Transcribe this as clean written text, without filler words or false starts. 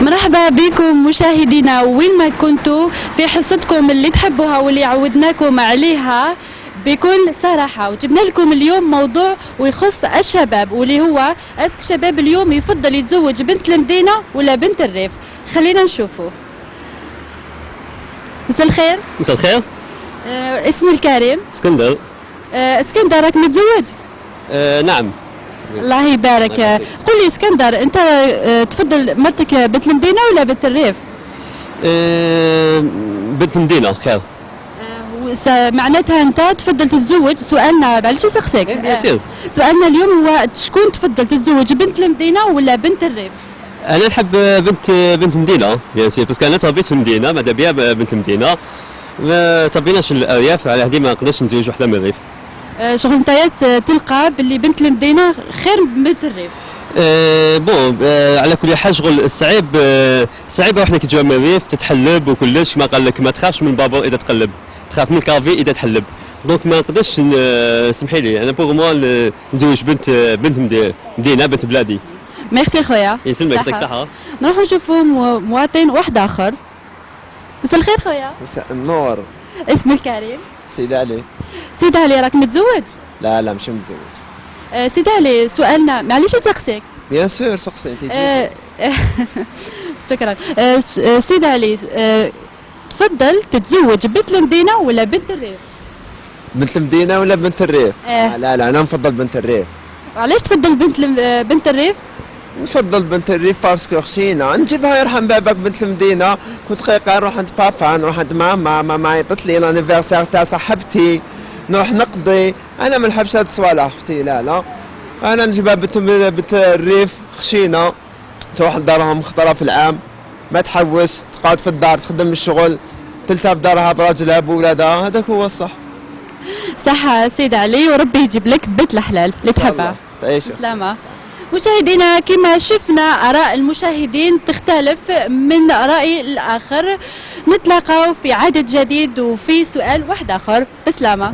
مرحبا بكم مشاهدينا وين ما كنتوا في حصتكم اللي تحبوها واللي عودناكم عليها بكل صراحة، وجبنا لكم اليوم موضوع ويخص الشباب واللي هو اسك شباب اليوم يفضل يتزوج بنت المدينة ولا بنت الريف. خلينا نشوفوا. مساء الخير. مساء الخير. اسمي الكريم. اسكندر. اسكندر راك متزوج؟ نعم. الله يبارك. قل لي اسكندر، انت تفضل مرتك بنت المدينة ولا بنت الريف؟ بنت مدينة خير. معناتها انت تفضل تتزوج. سؤالنا معلش نسقسيك. بيان. سؤالنا اليوم هو شكون تفضل تتزوج بنت المدينة ولا بنت الريف؟ انا نحب بنت مدينة بيان سير، باسكو انا تربيت في المدينة، ماذا بيا بنت المدينة. ما تربيناش الارياف، على هذه ما نقدرش نتزوج وحده من الريف. شغل انت تلقى باللي بنت المدينة خير من بنت الريف. بون على كل حال شغل الصعيب، صعيبه وحده كي تجي من الريف تتحلب وكلش، ما قال لك ما تخافش من البابور اذا تقلب، تخاف من الكافي اذا تحلب. دونك ما نقدرش سمحي لي انا بوغ موا نتزوج بنت مدينه، بنت بلادي. ميرسي خويا. يسلمك، يعطيك الصحه. نروح نشوفوا مواطن واحد اخر. مساء الخير خويا. مساء النور. اسمي الكريم. سيد علي. سيد علي راك متزوج؟ لا مش متزوج. سيد علي سؤالنا معليش نسقسيك. بيان سور سقسي انت. شكرا. سيد علي، تفضل تتزوج بنت المدينة ولا بنت الريف؟ بنت المدينة ولا بنت الريف؟ لا انا نفضل بنت الريف. وعلاش تفضل بنت الريف؟ نفضل بنت الريف باسكو خشينا نجيبها يرحم بابك. بنت المدينة كنت دقيقة نروح عند بابا، نروح عند ماما عيطت لي لانيفرسير تاع صاحبتي، نروح نقضي. انا ما نحبش هاد الصوالح اختي. لا انا نجيبها بنت الريف خشينة، تروح لدارهم خطرة في العام، ما تحوس، تقعد في الدار تخدم الشغل، تلتها بدارها براجلها بولادها. هذاك هو الصح. صح سيد علي، وربي يجيب لك بنت الحلال اللي تحبها. تعيش. سلامة. مشاهدينا كما شفنا آراء المشاهدين تختلف من رأي الآخر. نتلاقاو في عدد جديد وفي سؤال واحد آخر. بسلامة.